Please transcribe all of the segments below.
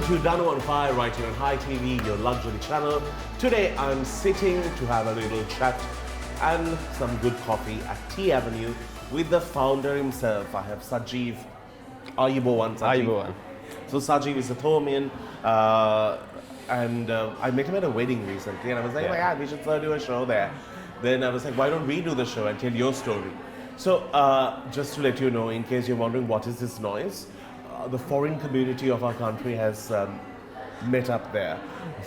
to Danu on Fire, right here on Hi TV, your luxury channel. Today I'm sitting to have a little chat and some good coffee at Tea Avenue with the founder himself. I have Sajeev. Ayubowan, Sajeev. Ayubowan. So Sajeev is a Thomian, and I met him at a wedding recently, and I was like, oh my God, we should do a show there. Then I was like, why don't we do the show and tell your story? So just to let you know, in case you're wondering what is this noise, the foreign community of our country has met up there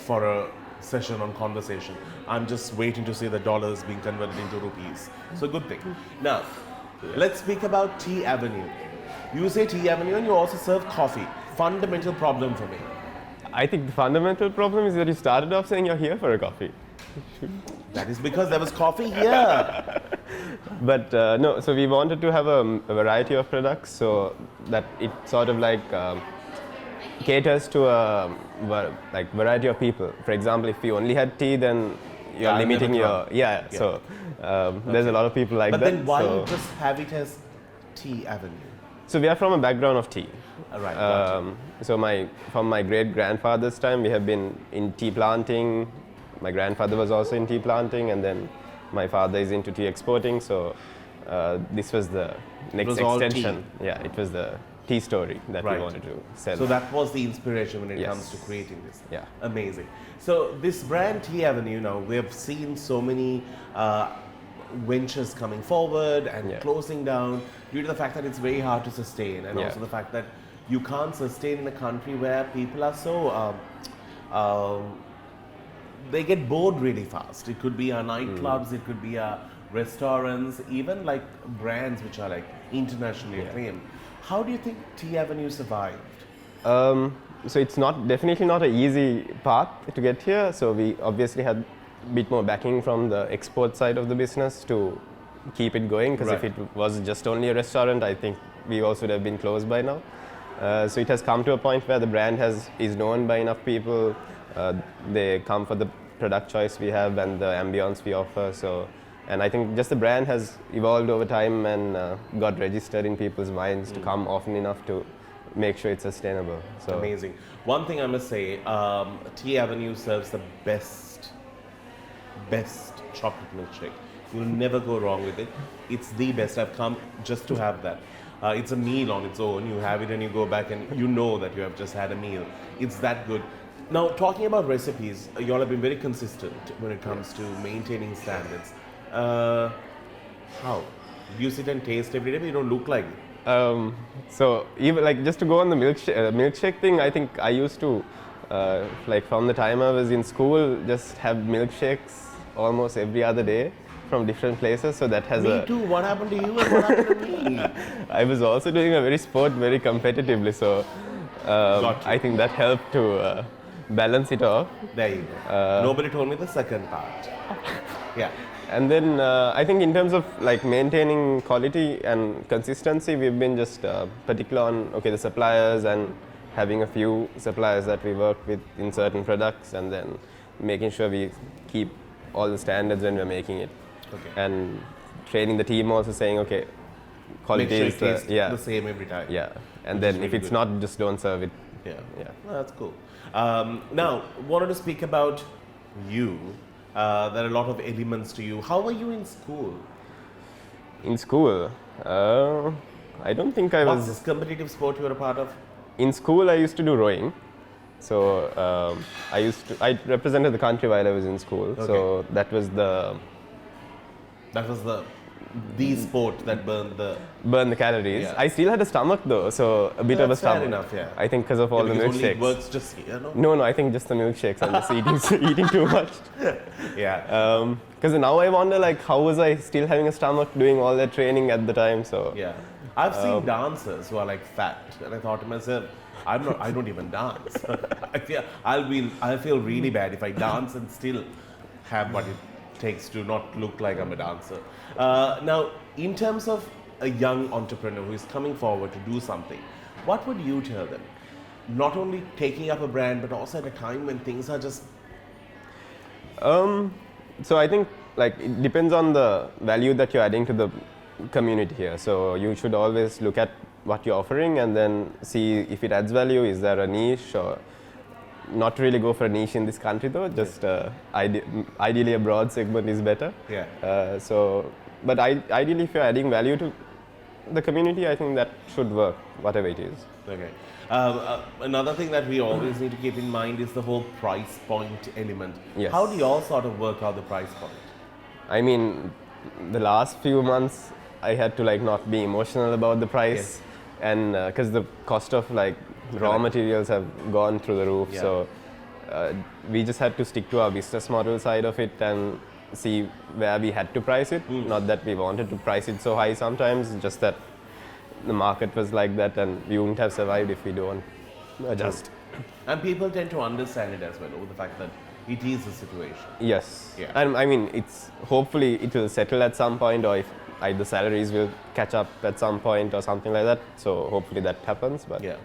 for a session on conversation. I'm just waiting to see the dollars being converted into rupees. So good thing. Now, let's speak about Tea Avenue. You say Tea Avenue and you also serve coffee. Fundamental problem for me. I think the fundamental problem is that you started off saying you're here for a coffee. That is because there was coffee here. But no, so we wanted to have a variety of products so that it sort of like caters to a variety of people. For example, if you only had tea, then you're limiting your So there's a lot of people like but that. But then why you just have it as Tea Avenue? So we are from a background of tea. Right. So from my great grandfather's time, we have been in tea planting. My grandfather was also in tea planting, and then my father is into tea exporting. So this was the next extension. Yeah, it was the tea story that we wanted to sell. So that was the inspiration when it comes to creating this. Yeah, amazing. So this brand Tea Avenue, now we have seen so many ventures coming forward and closing down due to the fact that it's very hard to sustain, and also the fact that you can't sustain in a country where people are so they get bored really fast. It could be our nightclubs, it could be our restaurants, even like brands which are like internationally acclaimed. How do you think Tea Avenue survived? So it's definitely not an easy path to get here. So we obviously had a bit more backing from the export side of the business to keep it going, because if it was just only a restaurant, I think we also would have been closed by now. So it has come to a point where the brand is known by enough people. They come for the product choice we have and the ambience we offer. So, and I think just the brand has evolved over time and got registered in people's minds to come often enough to make sure it's sustainable. So amazing. One thing I must say, Tea Avenue serves the best chocolate milkshake. You'll never go wrong with it. It's the best. I've come just to have that. It's a meal on its own. You have it and you go back and you know that you have just had a meal. It's that good. Now, talking about recipes, you all have been very consistent when it comes to maintaining standards. How? Do you sit and taste every day, but you don't look like it? So even like just to go on the milkshake thing, I think I used to like from the time I was in school just have milkshakes almost every other day from different places. So that has Me too. What happened to you and what happened to me? I was also doing a very competitively. So I think that helped to balance it off. There you go. Nobody told me the second part. Yeah. And then I think in terms of like maintaining quality and consistency, we've been just particular on the suppliers and having a few suppliers that we work with in certain products, and then making sure we keep all the standards when we're making it. And training the team also saying, quality Make sure is the same every time. Yeah. And then if it's not, just don't serve it. Yeah. Well, that's cool. Now, wanted to speak about you. There are a lot of elements to you. How were you in school? In school? I don't think I was... What's this competitive sport you were a part of? In school, I used to do rowing. So I represented the country while I was in school. So that was the sport that burned the calories. I still had a stomach though, so a bit of a stomach. Fair enough, I think because of all the milkshakes. It works just here, no? No, I think just the milkshakes. I'm just eating too much. Yeah. Because now I wonder, like, how was I still having a stomach doing all that training at the time? So yeah, I've seen dancers who are like fat, and I thought to myself, I don't even dance. I'll feel really bad if I dance and still have what it takes to not look like I'm a dancer. Now, in terms of a young entrepreneur who is coming forward to do something, what would you tell them? Not only taking up a brand, but also at a time when things are just... So I think like it depends on the value that you're adding to the community here. So you should always look at what you're offering and then see if it adds value. Is there a niche, or not really go for a niche in this country though. Just ideally a broad segment is better. Yeah. But ideally, if you're adding value to the community, I think that should work, whatever it is. Okay. Another thing that we always need to keep in mind is the whole price point element. Yes. How do you all sort of work out the price point? I mean, the last few months, I had to like not be emotional about the price, and because the cost of like raw materials have gone through the roof, so we just had to stick to our business model side of it and see where we had to price it. Not that we wanted to price it so high sometimes, just that the market was like that and we wouldn't have survived if we don't adjust. And people tend to understand it as well, over the fact that it is a situation. Yes. Yeah. And I mean, it's hopefully it will settle at some point, or if the salaries will catch up at some point or something like that. So hopefully that happens. But Yeah.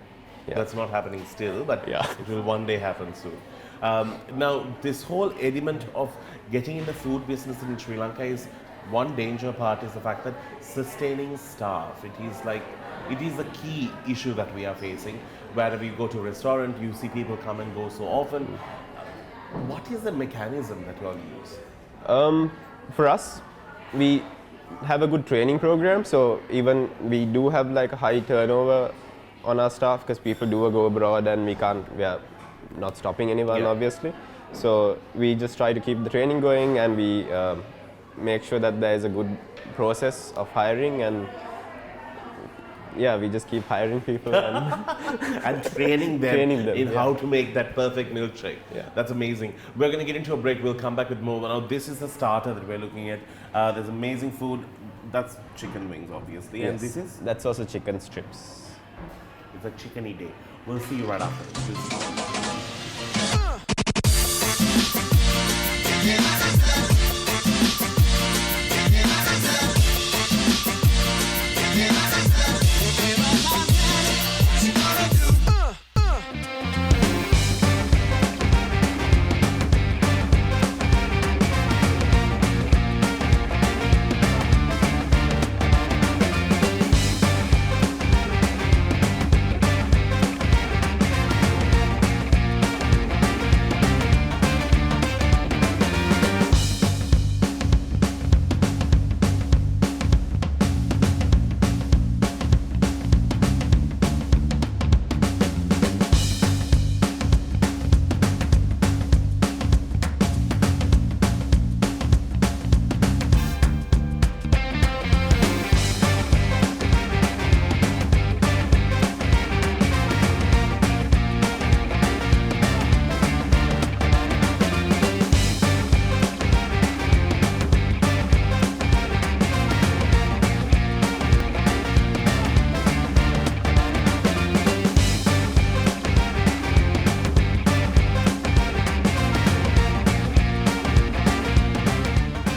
That's not happening still, but Yeah. it will one day happen soon. Now, this whole element of getting in the food business in Sri Lanka is one danger part is the fact that sustaining staff. It is the key issue that we are facing. Wherever you go to a restaurant, you see people come and go so often. What is the mechanism that you all use? For us, we have a good training program. So even we do have like a high turnover on our staff because people do go abroad and we are not stopping anyone, obviously. So we just try to keep the training going, and we make sure that there is a good process of hiring, and we just keep hiring people and training them in how to make that perfect milkshake. Yeah. That's amazing. We're going to get into a break. We'll come back with more. Now, this is the starter that we're looking at. There's amazing food. That's chicken wings, obviously. Yes. And this is? That's also chicken strips. It's a chickeny day. We'll see you right after this.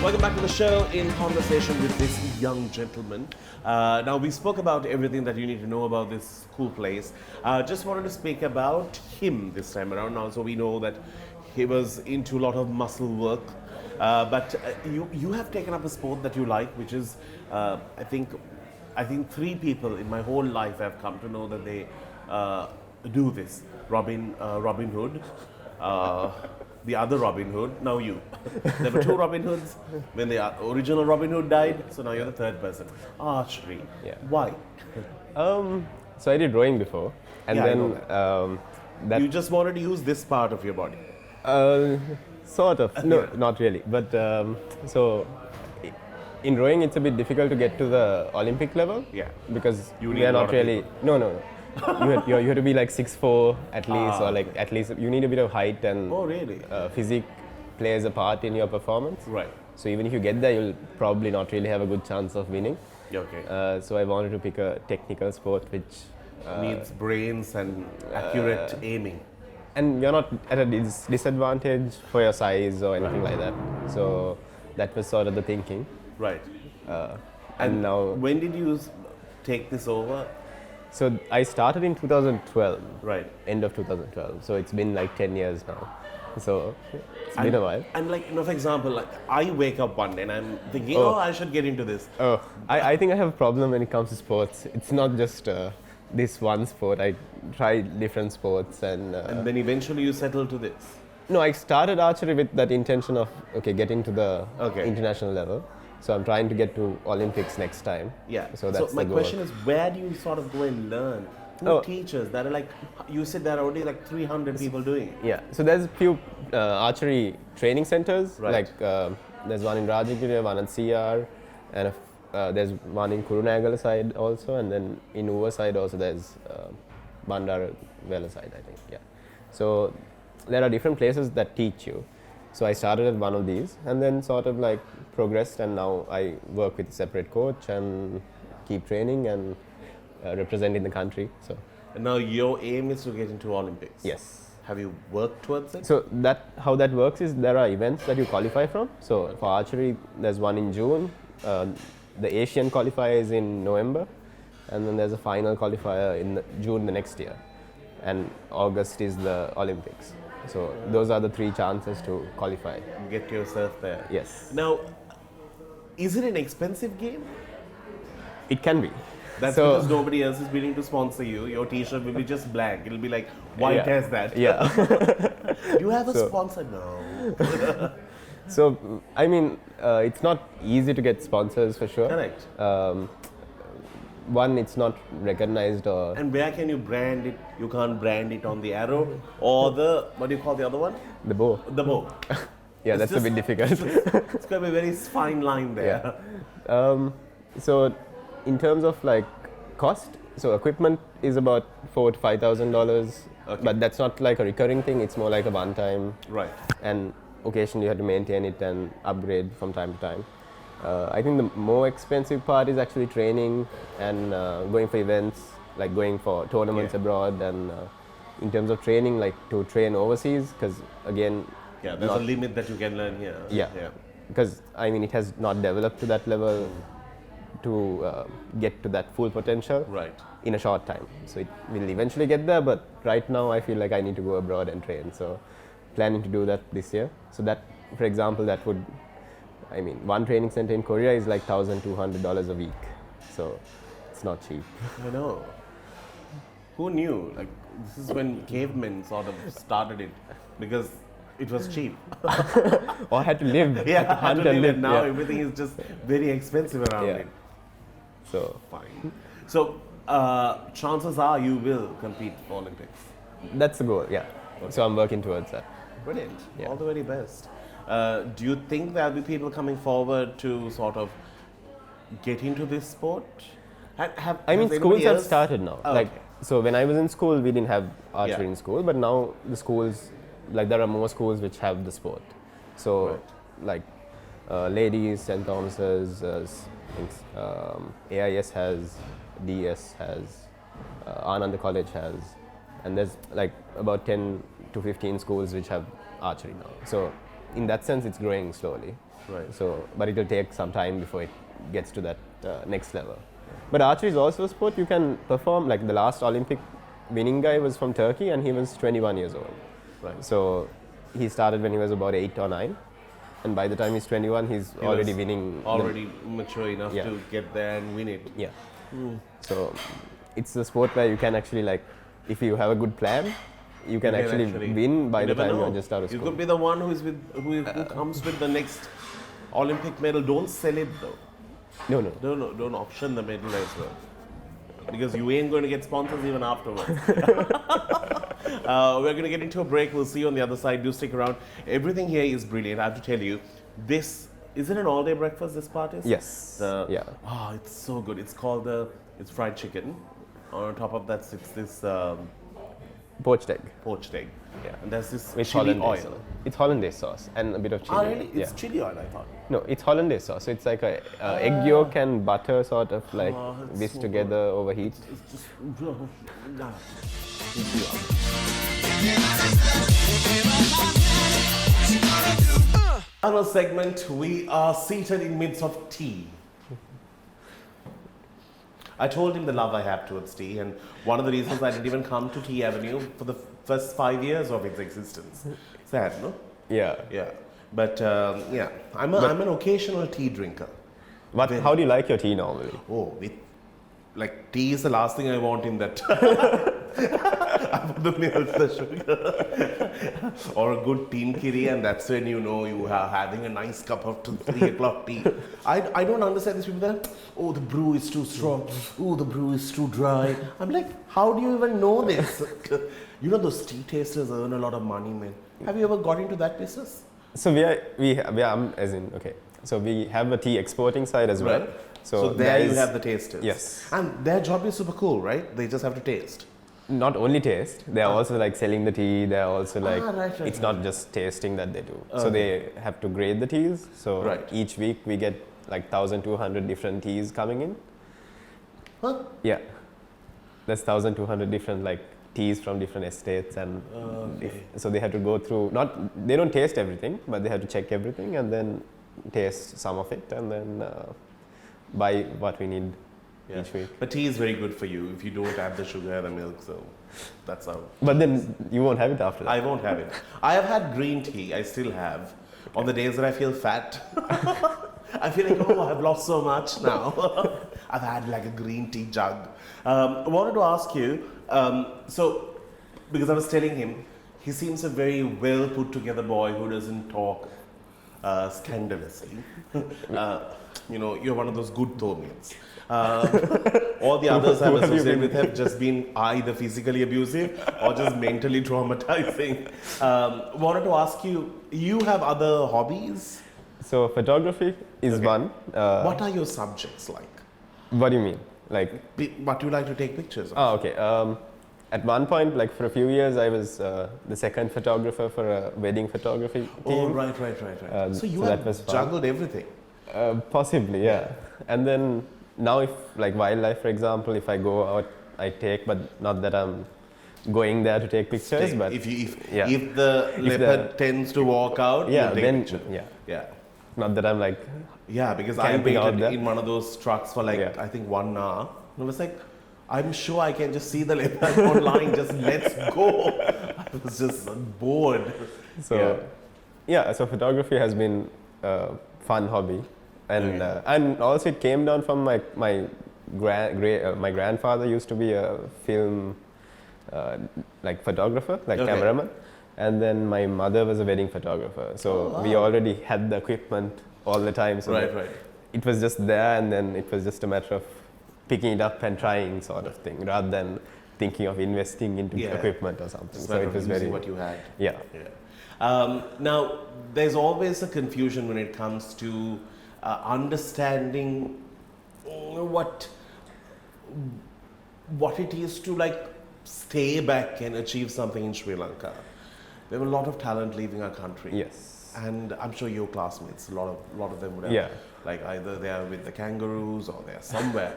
Welcome back to the show in conversation with this young gentleman. Now, we spoke about everything that you need to know about this cool place. Just wanted to speak about him this time around now. So we know that he was into a lot of muscle work. But you have taken up a sport that you like, which is, I think 3 people in my whole life have come to know that they do this. Robin Hood. The other Robin Hood, now you. There were 2 Robin Hoods when the original Robin Hood died, so now you're the 3rd person. Archery. Yeah. Why? So I did rowing before, and then You just wanted to use this part of your body. Sort of. No, not really. But so in rowing, it's a bit difficult to get to the Olympic level. Yeah. Because You we need are a lot not of really. No. you have to be like 6'4" at least, or like at least you need a bit of height, and Oh, really? physique plays a part in your performance. Right. So even if you get there, you'll probably not really have a good chance of winning. Okay. So I wanted to pick a technical sport which Needs brains and accurate aiming. and you're not at a disadvantage for your size or anything like that. So that was sort of the thinking. Right. And now, When did you take this over? so I started in 2012, Right. end of 2012. So it's been like 10 years now. So it's been a while. And like, for example, like I wake up one day and I'm thinking, I should get into this. I think I have a problem when it comes to sports. It's not just this one sport. I try different sports and then eventually you settle to this. no, I started archery with that intention of getting to the Okay. international level. So I'm trying to get to Olympics next time. Yeah. So that's my the goal. question is, where do you sort of go and learn? Who Oh. teachers that are like, you said there are already like 300 people doing it. Yeah, so there's a few archery training centers. Right. Like there's one in Rajagiri, one at CR, and there's one in Kurunagala side also, and then in Uva side also there's Bandara Vela side, I think. Yeah. So there are different places that teach you. So I started at one of these, and then sort of like progressed, and now I work with a separate coach and keep training and representing the country. So And now your aim is to get into Olympics. yes. Have you worked towards it? So how that works is there are events that you qualify from. So for archery, there's one in June. The Asian qualifier is in November, and then there's a final qualifier in June the next year, and August is the Olympics. So those are the 3 chances to qualify. Get yourself there. Yes, Now, is it an expensive game? it can be. That's So- because nobody else is willing to sponsor you. Your T-shirt will be just blank. It'll be like, why Yeah. test that? Yeah. Do you have a So- sponsor? No. So I mean, it's not easy to get sponsors for sure. Correct. One, it's not recognized or And where can you brand it? You can't brand it on the arrow or the, what do you call the other one? the bow. The bow. Yeah, It's that's a just- bit difficult. It's going to be a very fine line there. So, in terms of like cost, so equipment is about $4,000 to $5,000, Okay. but that's not like a recurring thing. It's more like a one-time, Right. and occasionally you have to maintain it and upgrade from time to time. I think the more expensive part is actually training and going for events, like going for tournaments Yeah. abroad, and in terms of training, like to train overseas, because again, Yeah, there's a limit that you can learn here. yeah. Because I mean, it has not developed to that level to get to that full potential Right. in a short time. So it will eventually get there, but right now I feel like I need to go abroad and train. So planning to do that this year. So that, for example, that would, I mean, one training center in Korea is like $1,200 a week. So it's not cheap. I know. Who knew? Like, this is when cavemen sort of started it because it was cheap. Or I had to live. Yeah, to hunt and live. now Yeah. everything is just very expensive around Yeah. it. So Fine. So, chances are you will compete for Olympics. that's the goal, yeah. So I'm working towards that. Brilliant. Yeah. All the very best. Do you think there'll be people coming forward to sort of get into this sport? I mean, has schools anybody have else- started now. Oh, Like, okay. so when I was in school, we didn't have archery Yeah. in school, but now the schools, like, there are more schools which have the sport. So, Right. like, ladies, St. Thomas's, AIS has, DS has, Ananda College has, and there's like about 10 to 15 schools which have archery now. So, in that sense, it's growing slowly. Right. So, but it will take some time before it gets to that next level. But archery is also a sport you can perform. Like the last Olympic winning guy was from Turkey, and he was 21 years old. Right. So he started when he was about 8 or 9, and by the time he's 21, he's He already was winning. Already mature enough Yeah. to get there and win it. Yeah. So it's a sport where you can actually, like, if you have a good plan, you can actually win by You the never time know. you're just out of You school. could be the one who comes with the next Olympic medal. Don't sell it though. No. Don't auction the medal as well. Because you ain't going to get sponsors even afterwards. We're going to get into a break. We'll see you on the other side. Do stick around. Everything here is brilliant. I have to tell you, this is it an all-day breakfast? This part is. Yes. Yeah. Oh, it's so good. It's called it's fried chicken. On top of that sits this Poached egg. poached egg. Yeah. And there's this With chili hollandaise oil. sauce. It's hollandaise sauce and a bit of chili. Ah, really? It's Yeah. chili oil, I thought. No, it's hollandaise sauce. So it's like a egg yolk and butter sort of like Oh, it's whisked so together over heat. It's just. Chili oil. Final segment, we are seated in midst of tea. I told him the love I have towards tea, and one of the reasons I didn't even come to Tea Avenue for the first 5 years of its existence. Sad, no? Yeah. Yeah. But yeah, I'm an occasional tea drinker. How do you like your tea normally? Oh, like tea is the last thing I want in that. The milk, the sugar. Or a good teen kitty, and that's when you know you are having a nice cup of 3 o'clock tea. I don't understand these people that, oh, the brew is too strong. Oh, the brew is too dry. I'm like, how do you even know this? You know, those tea tasters earn a lot of money, man. Have you ever got into that business? So as in, okay. So we have a tea exporting side as well. Right. So there you have the tasters. Yes. And their job is super cool, right? They just have to taste. Not only taste, they are also like selling the tea. They are also like, right, it's not just tasting that they do. So they have to grade the teas. So each week we get like 1,200 different teas coming in. Huh? Yeah. That's 1,200 different like teas from different estates, and so they have to go through, they don't taste everything, but they have to check everything and then taste some of it and then buy what we need each week. But tea is very good for you if you don't have the sugar and the milk, so that's how. But then you won't have it after that. I won't have it. I have had green tea, I still have. On the days that I feel fat, I feel like, oh, I've lost so much now. I've had like a green tea jug. I wanted to ask you, so because I was telling him, he seems a very well put together boy who doesn't talk scandalously. You know, you're one of those good Thomians. All the others I've associated with have just been either physically abusive or just mentally traumatizing. Wanted to ask you, you have other hobbies? So photography is one. What are your subjects like? What do you mean? Like What do you like to take pictures of? Oh, okay. At one point, like for a few years, I was the second photographer for a wedding photography team. Oh, right. So you have juggled everything? Possibly, yeah. And then now if like wildlife, for example, if I go out, I take, but not that I'm going there to take pictures. But if the leopard tends to walk out, you take a picture. Yeah. Not that I'm like because I waited in one of those trucks for like I think 1 hour. And I was like, I'm sure I can just see the leopard online. Just let's go. I was just bored. So so photography has been a fun hobby, and also it came down from my grandfather used to be a film like photographer, like cameraman. And then my mother was a wedding photographer, so we already had the equipment all the time. So it was just there, and then it was just a matter of picking it up and trying, sort of thing, rather than thinking of investing into equipment or something. So it was very what you had. Yeah. Now, there's always a confusion when it comes to understanding what it is to like stay back and achieve something in Sri Lanka. There were a lot of talent leaving our country. Yes. And I'm sure your classmates, a lot of them would have, like either they are with the kangaroos or they are somewhere.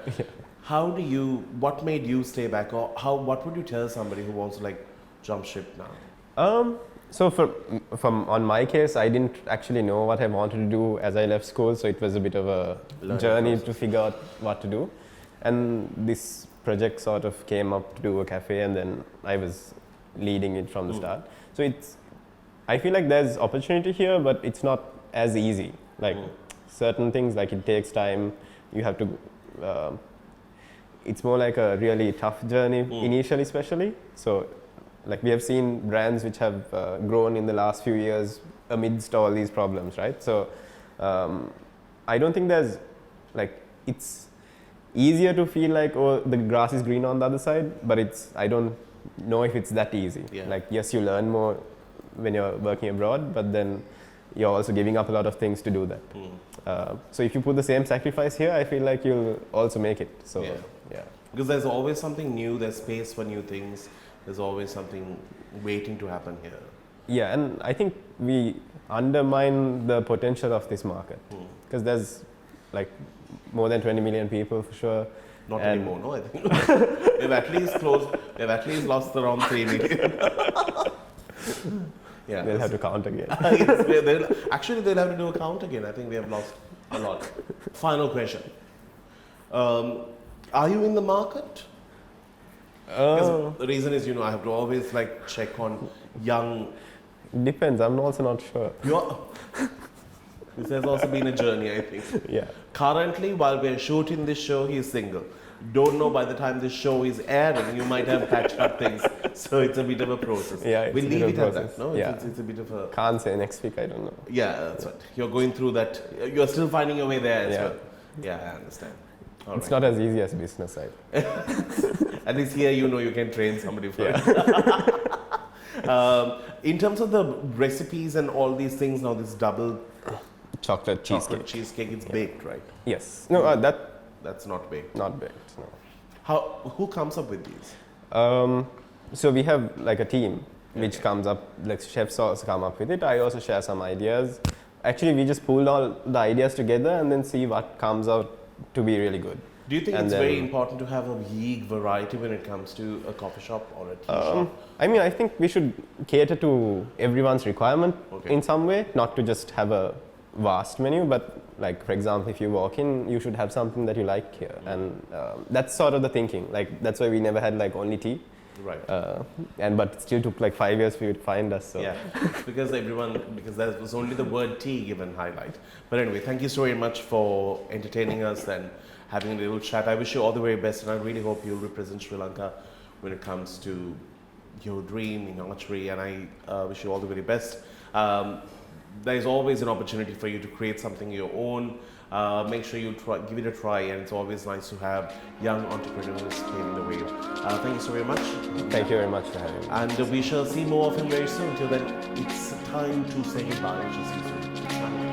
What made you stay back, or what would you tell somebody who wants to like jump ship now? So on my case, I didn't actually know what I wanted to do as I left school, so it was a bit of a journey to figure out what to do. And this project sort of came up to do a cafe, and then I was leading it from the start. So I feel like there's opportunity here, but it's not as easy. Like certain things, like it takes time. You have to. It's more like a really tough journey initially, especially. So, like we have seen brands which have grown in the last few years amidst all these problems, right? So, I don't think there's like it's easier to feel like, oh, the grass is green on the other side, but I don't know if it's that easy. Like, yes, you learn more when you're working abroad, but then you're also giving up a lot of things to do that. So if you put the same sacrifice here, I feel like you'll also make it. So because there's always something new, there's space for new things, there's always something waiting to happen here. Yeah, and I think we undermine the potential of this market because there's like more than 20 million people for sure. Not anymore, no, I think. They've at least lost around 3 million. They'll have to count again. Yes, they'll have to do a count again. I think we have lost a lot. Final question. Are you in the market? Because the reason is, I have to always like check on young. Depends. I'm also not sure. This has also been a journey, I think. Yeah. Currently, while we're shooting this show, he's single. don't know by the time this show is airing, you might have patched up things. So it's a bit of a process. Yeah, it's we'll a leave bit it of at process. that. No, Yeah. it's a bit of a. Can't say next week, I don't know. Yeah, that's right. You're going through that. You're still finding your way there as Yeah. well. Yeah, I understand. All It's right. not as easy as business side. At least here, you can train somebody for Yeah. it. In terms of the recipes and all these things, now this double Chocolate cheesecake. cheesecake, it's baked, right? Yes. No, That's not baked. not baked. No. Who comes up with these? So we have like a team which Okay. comes up, like chefs also come up with it. I also share some ideas. Actually, we just pool all the ideas together and then see what comes out to be really good. Do you think And it's very then- important to have a unique variety when it comes to a coffee shop or a tea shop? I mean, I think we should cater to everyone's requirement Okay. in some way, not to just have a vast menu, but like, for example, if you walk in, you should have something that you like here. And that's sort of the thinking. Like, that's why we never had like only tea. Right. But it still took like 5 years for you to find us. So. Yeah, because there was only the word tea given highlight. But anyway, thank you so very much for entertaining us and having a little chat. I wish you all the very best, and I really hope you'll represent Sri Lanka when it comes to your dream in archery, and I wish you all the very best. There's always an opportunity for you to create something your own. Make sure you give it a try, and it's always nice to have young entrepreneurs paving the way. Thank you so very much. Thank you very much for having me. And we shall see more of him very soon. Till then, it's time to say goodbye. We shall see you soon.